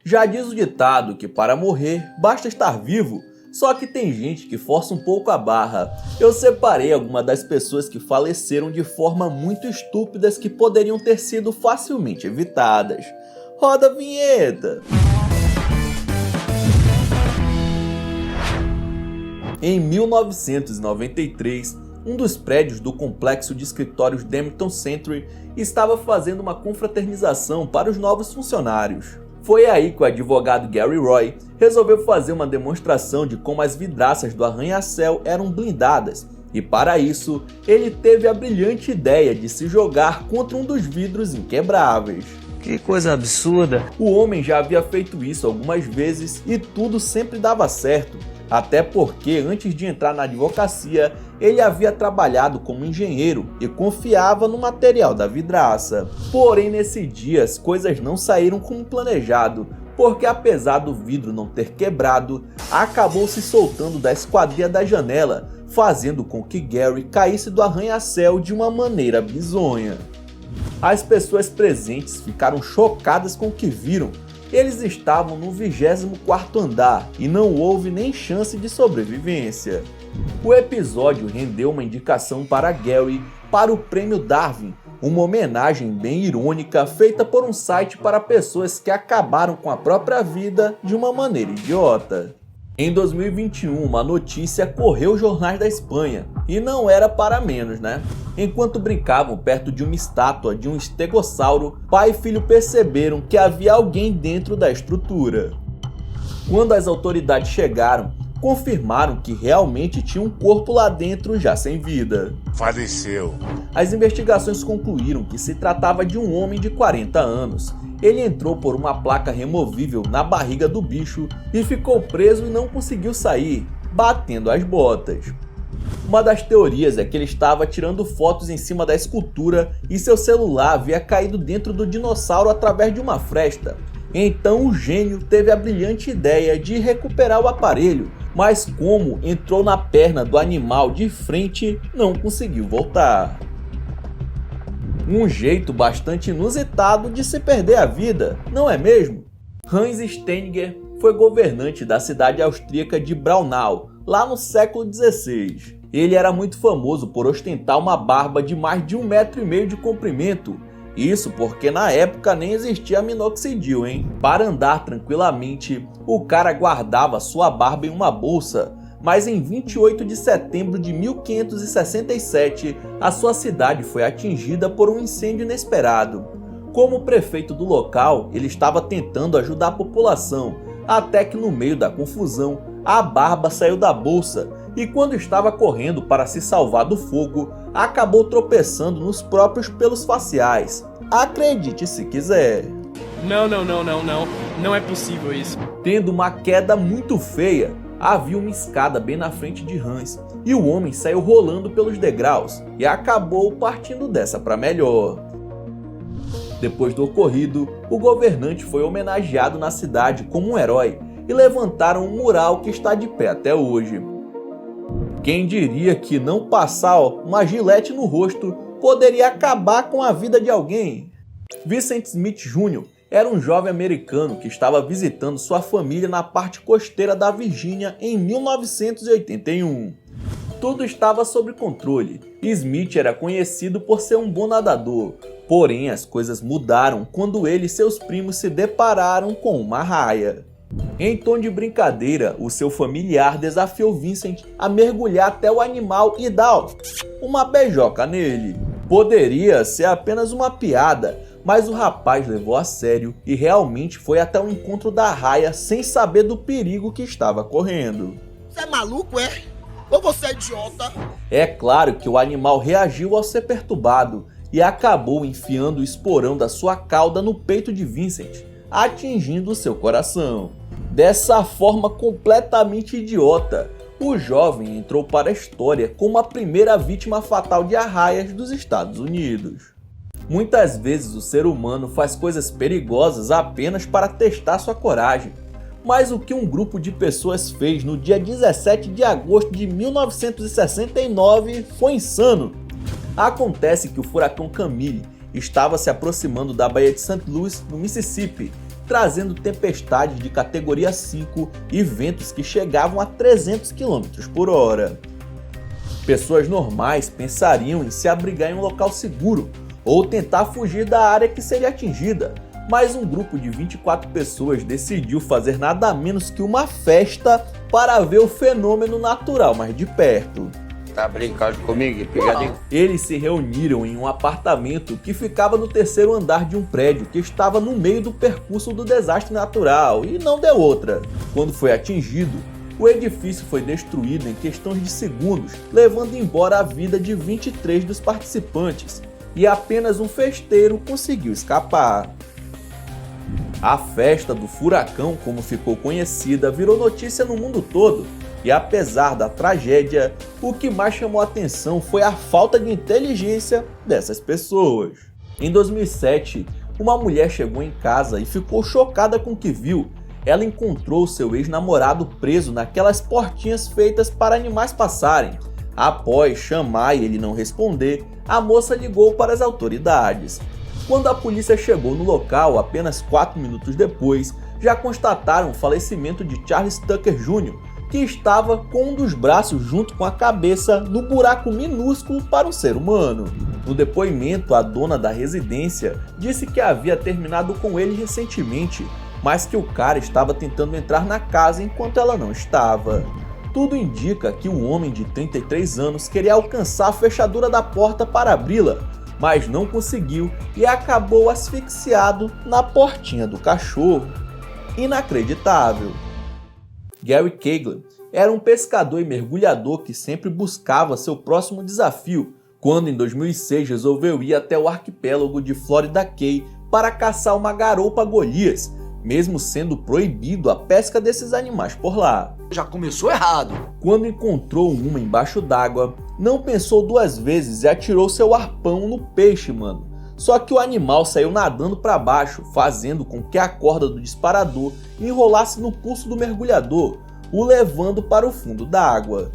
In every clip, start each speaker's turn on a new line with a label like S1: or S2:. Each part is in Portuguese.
S1: Já diz o ditado que para morrer basta estar vivo, só que tem gente que força um pouco a barra. Eu separei algumas das pessoas que faleceram de forma muito estúpidas que poderiam ter sido facilmente evitadas. Roda a vinheta! Em 1993, um dos prédios do complexo de escritórios Dempton Century estava fazendo uma confraternização para os novos funcionários. Foi aí que o advogado Gary Roy resolveu fazer uma demonstração de como as vidraças do arranha-céu eram blindadas, e para isso ele teve a brilhante ideia de se jogar contra um dos vidros inquebráveis.
S2: Que coisa absurda!
S1: O homem já havia feito isso algumas vezes e tudo sempre dava certo. Até porque, antes de entrar na advocacia, ele havia trabalhado como engenheiro e confiava no material da vidraça. Porém, nesse dia, as coisas não saíram como planejado, porque apesar do vidro não ter quebrado, acabou se soltando da esquadria da janela, fazendo com que Gary caísse do arranha-céu de uma maneira bizonha. As pessoas presentes ficaram chocadas com o que viram. Eles estavam no 24º andar e não houve nem chance de sobrevivência. O episódio rendeu uma indicação para Gary para o Prêmio Darwin, uma homenagem bem irônica feita por um site para pessoas que acabaram com a própria vida de uma maneira idiota. Em 2021, uma notícia correu os jornais da Espanha, e não era para menos, né? Enquanto brincavam perto de uma estátua de um estegossauro, pai e filho perceberam que havia alguém dentro da estrutura. Quando as autoridades chegaram, confirmaram que realmente tinha um corpo lá dentro já sem vida.
S3: Faleceu.
S1: As investigações concluíram que se tratava de um homem de 40 anos. Ele entrou por uma placa removível na barriga do bicho e ficou preso e não conseguiu sair, batendo as botas. Uma das teorias é que ele estava tirando fotos em cima da escultura e seu celular havia caído dentro do dinossauro através de uma fresta. Então o gênio teve a brilhante ideia de recuperar o aparelho, mas como entrou na perna do animal de frente, não conseguiu voltar. Um jeito bastante inusitado de se perder a vida, não é mesmo? Hans Steininger foi governante da cidade austríaca de Braunau, lá no século XVI. Ele era muito famoso por ostentar uma barba de mais de 1,5 metro de comprimento. Isso porque na época nem existia minoxidil, hein? Para andar tranquilamente, o cara guardava sua barba em uma bolsa. Mas em 28 de setembro de 1567, a sua cidade foi atingida por um incêndio inesperado. Como prefeito do local, ele estava tentando ajudar a população, até que no meio da confusão, a barba saiu da bolsa e quando estava correndo para se salvar do fogo, acabou tropeçando nos próprios pelos faciais. Acredite se quiser.
S4: Não é possível isso.
S1: Tendo uma queda muito feia, havia uma escada bem na frente de Hans, e o homem saiu rolando pelos degraus e acabou partindo dessa para melhor. Depois do ocorrido, o governante foi homenageado na cidade como um herói e levantaram um mural que está de pé até hoje. Quem diria que não passar uma gilete no rosto poderia acabar com a vida de alguém? Vincent Smith Jr. era um jovem americano que estava visitando sua família na parte costeira da Virgínia em 1981. Tudo estava sob controle. Smith era conhecido por ser um bom nadador, porém as coisas mudaram quando ele e seus primos se depararam com uma raia. Em tom de brincadeira, o seu familiar desafiou Vincent a mergulhar até o animal e dar uma beijoca nele. Poderia ser apenas uma piada, mas o rapaz levou a sério e realmente foi até o encontro da raia sem saber do perigo que estava correndo.
S5: Você é maluco, é? Ou você é idiota?
S1: É claro que o animal reagiu ao ser perturbado e acabou enfiando o esporão da sua cauda no peito de Vincent, atingindo seu coração. Dessa forma completamente idiota, o jovem entrou para a história como a primeira vítima fatal de arraias dos Estados Unidos. Muitas vezes o ser humano faz coisas perigosas apenas para testar sua coragem. Mas o que um grupo de pessoas fez no dia 17 de agosto de 1969 foi insano. Acontece que o furacão Camille estava se aproximando da Baía de St. Louis, no Mississippi, trazendo tempestades de categoria 5 e ventos que chegavam a 300 km por hora. Pessoas normais pensariam em se abrigar em um local seguro ou tentar fugir da área que seria atingida, mas um grupo de 24 pessoas decidiu fazer nada menos que uma festa para ver o fenômeno natural mais de perto.
S3: Tá brincando comigo, pegadinho?
S1: Eles se reuniram em um apartamento que ficava no 3º andar de um prédio que estava no meio do percurso do desastre natural e não deu outra. Quando foi atingido, o edifício foi destruído em questões de segundos, levando embora a vida de 23 dos participantes, e apenas um festeiro conseguiu escapar. A festa do furacão, como ficou conhecida, virou notícia no mundo todo, e apesar da tragédia, o que mais chamou a atenção foi a falta de inteligência dessas pessoas. Em 2007, uma mulher chegou em casa e ficou chocada com o que viu. Ela encontrou seu ex-namorado preso naquelas portinhas feitas para animais passarem. Após chamar e ele não responder, a moça ligou para as autoridades. Quando a polícia chegou no local, apenas 4 minutos depois, já constataram o falecimento de Charles Tucker Jr., que estava com um dos braços junto com a cabeça no buraco minúsculo para um ser humano. No depoimento, a dona da residência disse que havia terminado com ele recentemente, mas que o cara estava tentando entrar na casa enquanto ela não estava. Tudo indica que o homem de 33 anos queria alcançar a fechadura da porta para abri-la, mas não conseguiu e acabou asfixiado na portinha do cachorro. Inacreditável! Gary Caglin era um pescador e mergulhador que sempre buscava seu próximo desafio, quando em 2006 resolveu ir até o arquipélago de Florida Key para caçar uma garoupa Golias, mesmo sendo proibido a pesca desses animais por lá.
S5: Já começou errado.
S1: Quando encontrou uma embaixo d'água, não pensou 2 vezes e atirou seu arpão no peixe, mano. Só que o animal saiu nadando para baixo, fazendo com que a corda do disparador enrolasse no pulso do mergulhador, o levando para o fundo da água.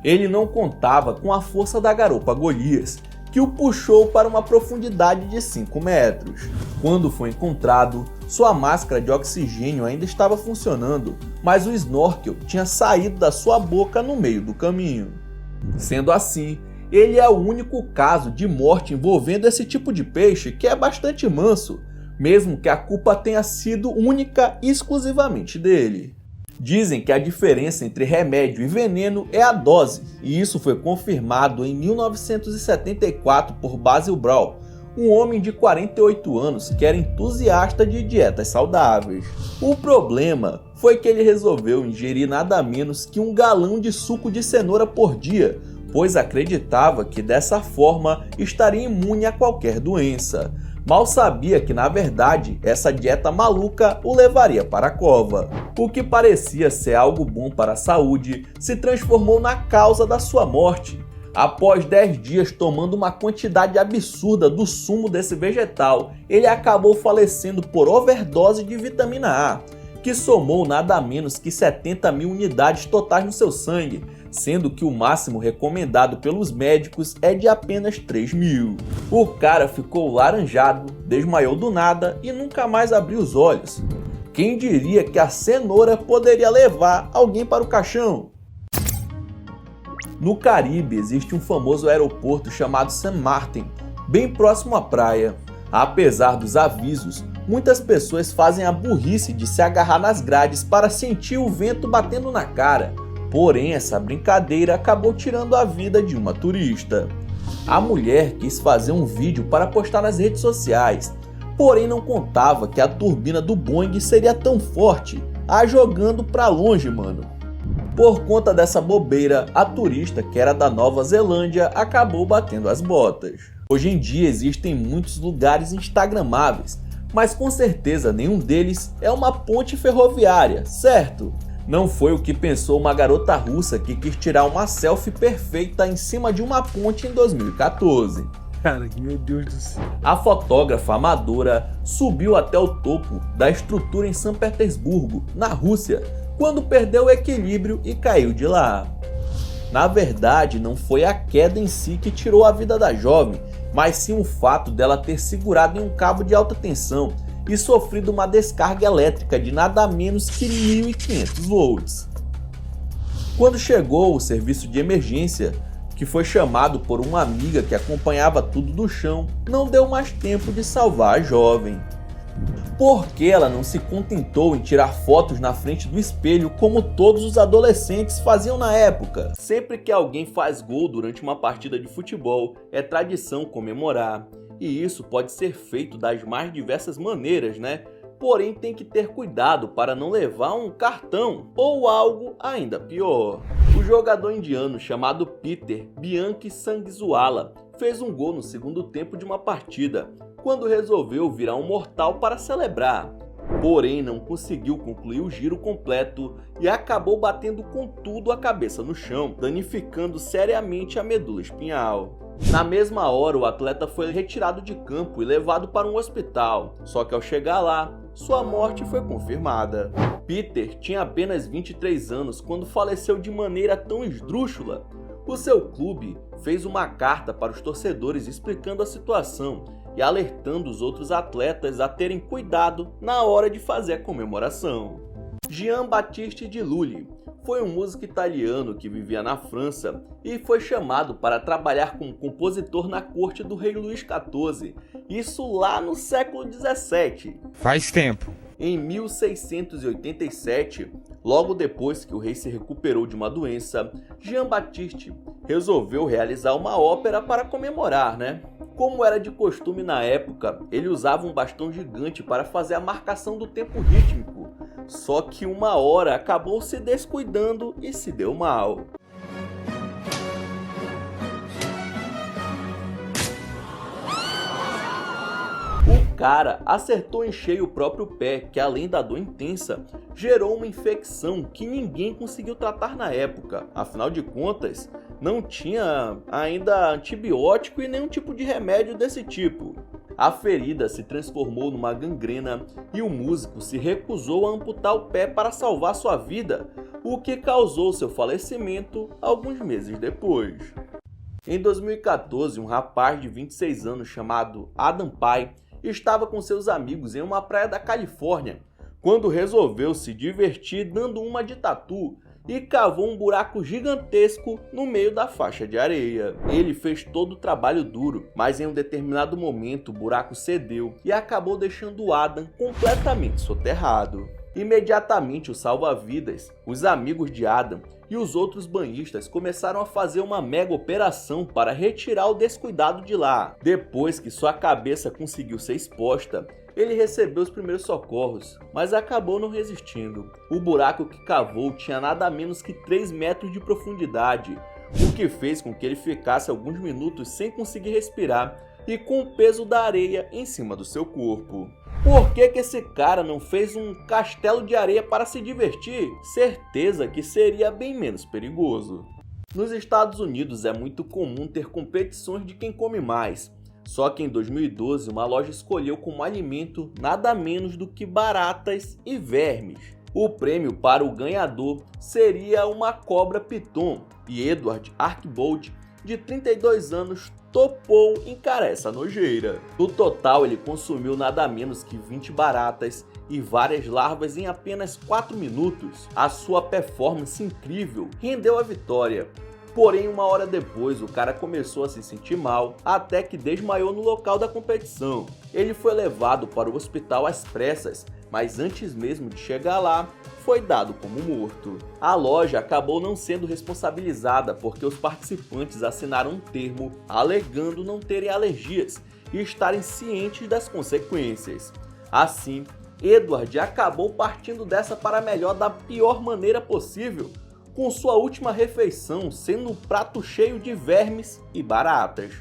S1: Ele não contava com a força da garoupa Golias, que o puxou para uma profundidade de 5 metros. Quando foi encontrado, sua máscara de oxigênio ainda estava funcionando, mas o snorkel tinha saído da sua boca no meio do caminho. Sendo assim, ele é o único caso de morte envolvendo esse tipo de peixe que é bastante manso, mesmo que a culpa tenha sido única e exclusivamente dele. Dizem que a diferença entre remédio e veneno é a dose, e isso foi confirmado em 1974 por Basil Brown, um homem de 48 anos que era entusiasta de dietas saudáveis. O problema foi que ele resolveu ingerir nada menos que 1 galão de suco de cenoura por dia, pois acreditava que dessa forma estaria imune a qualquer doença. Mal sabia que, na verdade, essa dieta maluca o levaria para a cova. O que parecia ser algo bom para a saúde se transformou na causa da sua morte. Após 10 dias tomando uma quantidade absurda do sumo desse vegetal, ele acabou falecendo por overdose de vitamina A, que somou nada menos que 70 mil unidades totais no seu sangue, sendo que o máximo recomendado pelos médicos é de apenas 3 mil. O cara ficou laranjado, desmaiou do nada e nunca mais abriu os olhos. Quem diria que a cenoura poderia levar alguém para o caixão? No Caribe existe um famoso aeroporto chamado St. Martin, bem próximo à praia. Apesar dos avisos, muitas pessoas fazem a burrice de se agarrar nas grades para sentir o vento batendo na cara. Porém, essa brincadeira acabou tirando a vida de uma turista. A mulher quis fazer um vídeo para postar nas redes sociais, porém não contava que a turbina do Boeing seria tão forte, a jogando pra longe, mano. Por conta dessa bobeira, a turista, que era da Nova Zelândia, acabou batendo as botas. Hoje em dia existem muitos lugares instagramáveis, mas com certeza nenhum deles é uma ponte ferroviária, certo? Não foi o que pensou uma garota russa que quis tirar uma selfie perfeita em cima de uma ponte em 2014.
S2: Cara, meu Deus do céu.
S1: A fotógrafa amadora subiu até o topo da estrutura em São Petersburgo, na Rússia, quando perdeu o equilíbrio e caiu de lá. Na verdade, não foi a queda em si que tirou a vida da jovem, mas sim o fato dela ter segurado em um cabo de alta tensão e sofrido uma descarga elétrica de nada menos que 1.500 volts. Quando chegou o serviço de emergência, que foi chamado por uma amiga que acompanhava tudo do chão, não deu mais tempo de salvar a jovem. Porque ela não se contentou em tirar fotos na frente do espelho como todos os adolescentes faziam na época. Sempre que alguém faz gol durante uma partida de futebol, é tradição comemorar. E isso pode ser feito das mais diversas maneiras, né? Porém tem que ter cuidado para não levar um cartão ou algo ainda pior. O jogador indiano chamado Peter Bianchi Sangzuala fez um gol no segundo tempo de uma partida, quando resolveu virar um mortal para celebrar. Porém não conseguiu concluir o giro completo e acabou batendo com tudo a cabeça no chão, danificando seriamente a medula espinhal. Na mesma hora, o atleta foi retirado de campo e levado para um hospital, só que ao chegar lá, sua morte foi confirmada. Peter tinha apenas 23 anos quando faleceu de maneira tão esdrúxula. O seu clube fez uma carta para os torcedores explicando a situação e alertando os outros atletas a terem cuidado na hora de fazer a comemoração. Giambattista Di Lulli foi um músico italiano que vivia na França e foi chamado para trabalhar como compositor na corte do rei Luís XIV, isso lá no século XVII.
S2: Faz tempo.
S1: Em 1687, logo depois que o rei se recuperou de uma doença, Giambattista resolveu realizar uma ópera para comemorar, né? Como era de costume na época, ele usava um bastão gigante para fazer a marcação do tempo rítmico, só que uma hora acabou se descuidando e se deu mal. O cara acertou em cheio o próprio pé, que além da dor intensa, gerou uma infecção que ninguém conseguiu tratar na época. Afinal de contas, não tinha ainda antibiótico e nenhum tipo de remédio desse tipo. A ferida se transformou numa gangrena e o músico se recusou a amputar o pé para salvar sua vida, o que causou seu falecimento alguns meses depois. Em 2014, um rapaz de 26 anos chamado Adam Pai estava com seus amigos em uma praia da Califórnia, quando resolveu se divertir dando uma de tatu e cavou um buraco gigantesco no meio da faixa de areia. Ele fez todo o trabalho duro, mas em um determinado momento o buraco cedeu e acabou deixando Adam completamente soterrado. Imediatamente os salva-vidas, os amigos de Adam e os outros banhistas começaram a fazer uma mega operação para retirar o descuidado de lá. Depois que sua cabeça conseguiu ser exposta, ele recebeu os primeiros socorros, mas acabou não resistindo. O buraco que cavou tinha nada menos que 3 metros de profundidade, o que fez com que ele ficasse alguns minutos sem conseguir respirar e com o peso da areia em cima do seu corpo. Por que esse cara não fez um castelo de areia para se divertir? Certeza que seria bem menos perigoso. Nos Estados Unidos é muito comum ter competições de quem come mais. Só que em 2012 uma loja escolheu como alimento nada menos do que baratas e vermes. O prêmio para o ganhador seria uma cobra piton e Edward Archbold, de 32 anos, topou encarar essa nojeira. No total ele consumiu nada menos que 20 baratas e várias larvas em apenas 4 minutos. A sua performance incrível rendeu a vitória. Porém, uma hora depois, o cara começou a se sentir mal, até que desmaiou no local da competição. Ele foi levado para o hospital às pressas, mas antes mesmo de chegar lá, foi dado como morto. A loja acabou não sendo responsabilizada porque os participantes assinaram um termo alegando não terem alergias e estarem cientes das consequências. Assim, Edward acabou partindo dessa para melhor da pior maneira possível, com sua última refeição sendo um prato cheio de vermes e baratas.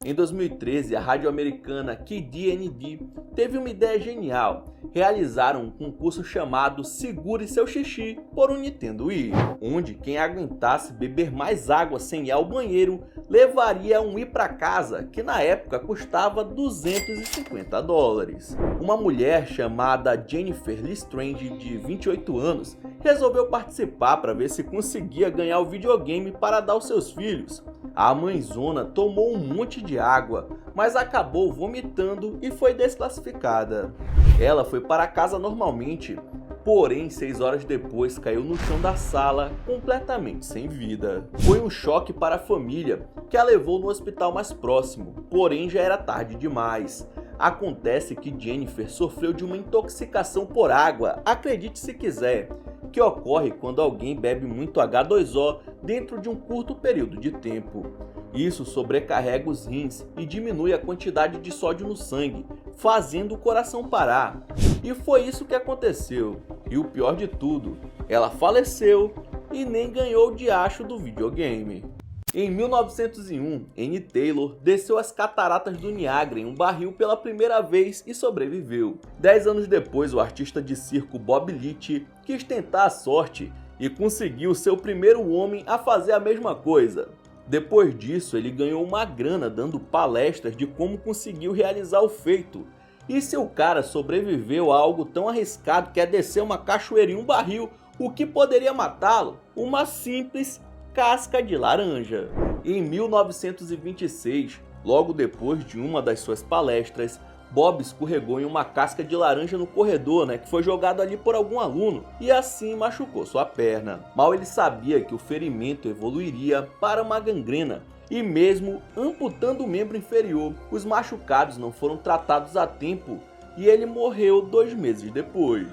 S1: Em 2013, a rádio americana KDND teve uma ideia genial. Realizaram um concurso chamado Segure Seu Xixi por um Nintendo Wii, onde quem aguentasse beber mais água sem ir ao banheiro levaria um Wii para casa, que na época custava $250. Uma mulher chamada Jennifer Lestrange, de 28 anos, resolveu participar para ver se conseguia ganhar o videogame para dar aos seus filhos. A mãezona tomou um monte de água, mas acabou vomitando e foi desclassificada. Ela foi para casa normalmente, porém 6 horas depois caiu no chão da sala completamente sem vida. Foi um choque para a família, que a levou no hospital mais próximo, porém já era tarde demais. Acontece que Jennifer sofreu de uma intoxicação por água, acredite se quiser, que ocorre quando alguém bebe muito H2O dentro de um curto período de tempo. Isso sobrecarrega os rins e diminui a quantidade de sódio no sangue, fazendo o coração parar. E foi isso que aconteceu. E o pior de tudo, ela faleceu e nem ganhou o diacho do videogame. Em 1901, Anne Taylor desceu as cataratas do Niágara em um barril pela primeira vez e sobreviveu. 10 anos depois, o artista de circo Bob Litch quis tentar a sorte e conseguiu ser o primeiro homem a fazer a mesma coisa. Depois disso, ele ganhou uma grana dando palestras de como conseguiu realizar o feito. E se o cara sobreviveu a algo tão arriscado que é descer uma cachoeira em um barril, o que poderia matá-lo? Uma simples casca de laranja. Em 1926, logo depois de uma das suas palestras, Bob escorregou em uma casca de laranja no corredor, que foi jogado ali por algum aluno, e assim machucou sua perna. Mal ele sabia que o ferimento evoluiria para uma gangrena, e mesmo amputando o membro inferior, os machucados não foram tratados a tempo e ele morreu 2 meses depois.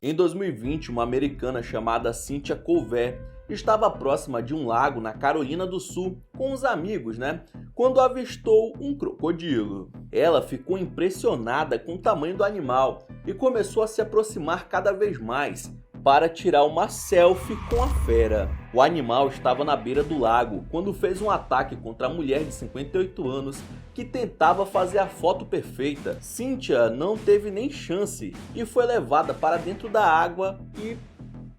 S1: Em 2020, uma americana chamada Cynthia Colvert estava próxima de um lago na Carolina do Sul com os amigos, quando avistou um crocodilo. Ela ficou impressionada com o tamanho do animal e começou a se aproximar cada vez mais para tirar uma selfie com a fera. O animal estava na beira do lago quando fez um ataque contra a mulher de 58 anos que tentava fazer a foto perfeita. Cynthia não teve nem chance e foi levada para dentro da água e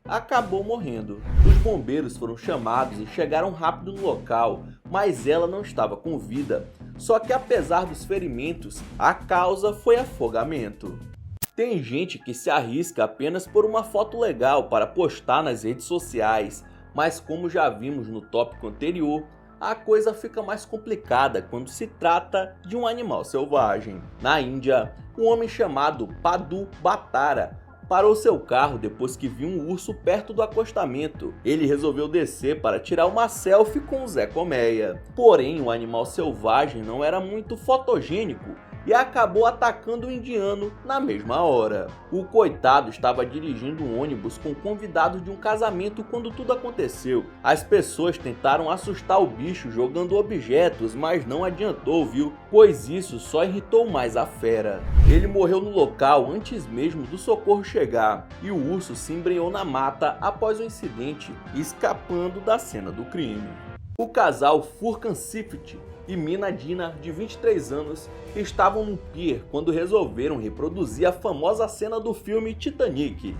S1: acabou morrendo. Os bombeiros foram chamados e chegaram rápido no local, mas ela não estava com vida. Só que apesar dos ferimentos, a causa foi afogamento. Tem gente que se arrisca apenas por uma foto legal para postar nas redes sociais, mas como já vimos no tópico anterior, a coisa fica mais complicada quando se trata de um animal selvagem. Na Índia, um homem chamado Padu Batara parou seu carro depois que viu um urso perto do acostamento. Ele resolveu descer para tirar uma selfie com o Zé Colmeia. Porém, o animal selvagem não era muito fotogênico e acabou atacando o indiano na mesma hora. O coitado estava dirigindo um ônibus com convidados de um casamento quando tudo aconteceu. As pessoas tentaram assustar o bicho jogando objetos, mas não adiantou, viu? Pois isso só irritou mais a fera. Ele morreu no local antes mesmo do socorro chegar, e o urso se embrenhou na mata após o incidente, escapando da cena do crime. O casal Furkan Sifit e Mina Dina, de 23 anos, estavam no pier quando resolveram reproduzir a famosa cena do filme Titanic.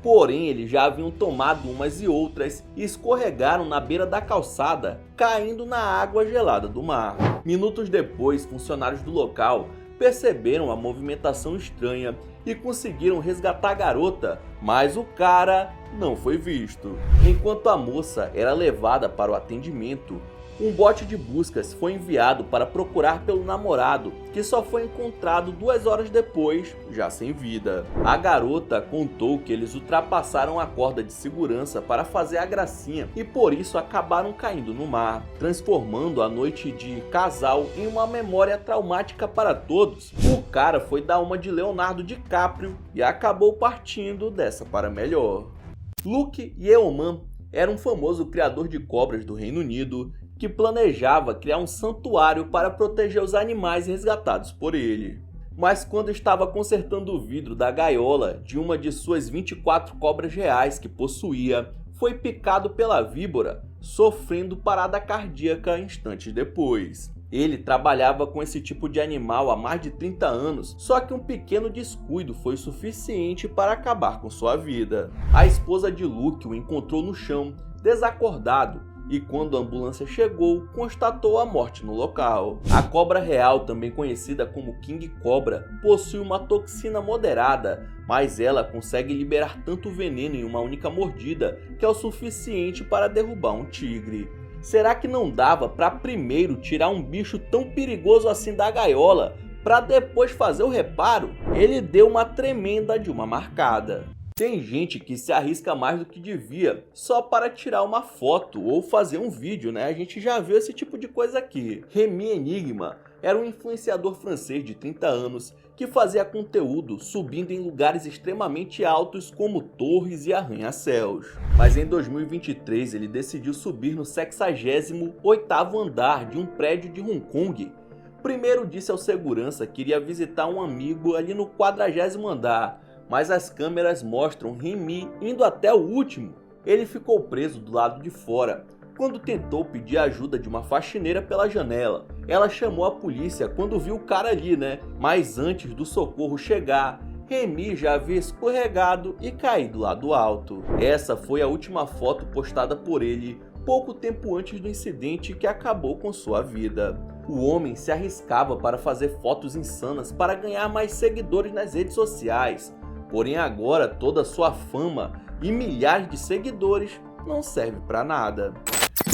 S1: Porém, eles já haviam tomado umas e outras e escorregaram na beira da calçada, caindo na água gelada do mar. Minutos depois, funcionários do local perceberam a movimentação estranha e conseguiram resgatar a garota, mas o cara não foi visto. Enquanto a moça era levada para o atendimento, um bote de buscas foi enviado para procurar pelo namorado, que só foi encontrado 2 horas depois, já sem vida. A garota contou que eles ultrapassaram a corda de segurança para fazer a gracinha e por isso acabaram caindo no mar, transformando a noite de casal em uma memória traumática para todos. O cara foi dar uma de Leonardo DiCaprio e acabou partindo dessa para melhor. Luke Yeoman era um famoso criador de cobras do Reino Unido que planejava criar um santuário para proteger os animais resgatados por ele. Mas quando estava consertando o vidro da gaiola de uma de suas 24 cobras reais que possuía, foi picado pela víbora, sofrendo parada cardíaca instantes depois. Ele trabalhava com esse tipo de animal há mais de 30 anos, só que um pequeno descuido foi suficiente para acabar com sua vida. A esposa de Luke o encontrou no chão, desacordado, e quando a ambulância chegou, constatou a morte no local. A cobra real, também conhecida como King Cobra, possui uma toxina moderada, mas ela consegue liberar tanto veneno em uma única mordida que é o suficiente para derrubar um tigre. Será que não dava para primeiro tirar um bicho tão perigoso assim da gaiola, para depois fazer o reparo? Ele deu uma tremenda de uma marcada. Tem gente que se arrisca mais do que devia só para tirar uma foto ou fazer um vídeo, né? A gente já viu esse tipo de coisa aqui. Rémi Enigma era um influenciador francês de 30 anos que fazia conteúdo subindo em lugares extremamente altos como torres e arranha-céus. Mas em 2023 ele decidiu subir no 68º andar de um prédio de Hong Kong. Primeiro disse ao segurança que iria visitar um amigo ali no 40º andar, mas as câmeras mostram Rémi indo até o último. Ele ficou preso do lado de fora quando tentou pedir ajuda de uma faxineira pela janela. Ela chamou a polícia quando viu o cara ali, né? Mas antes do socorro chegar, Rémi já havia escorregado e caído lá do alto. Essa foi a última foto postada por ele pouco tempo antes do incidente que acabou com sua vida. O homem se arriscava para fazer fotos insanas para ganhar mais seguidores nas redes sociais. Porém agora toda a sua fama e milhares de seguidores não serve para nada.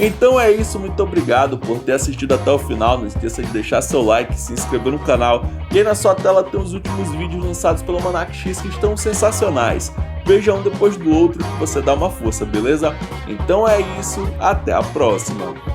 S1: Então é isso, muito obrigado por ter assistido até o final. Não esqueça de deixar seu like, se inscrever no canal. E aí na sua tela tem os últimos vídeos lançados pelo Almanac X que estão sensacionais. Veja um depois do outro que você dá uma força, beleza? Então é isso, até a próxima!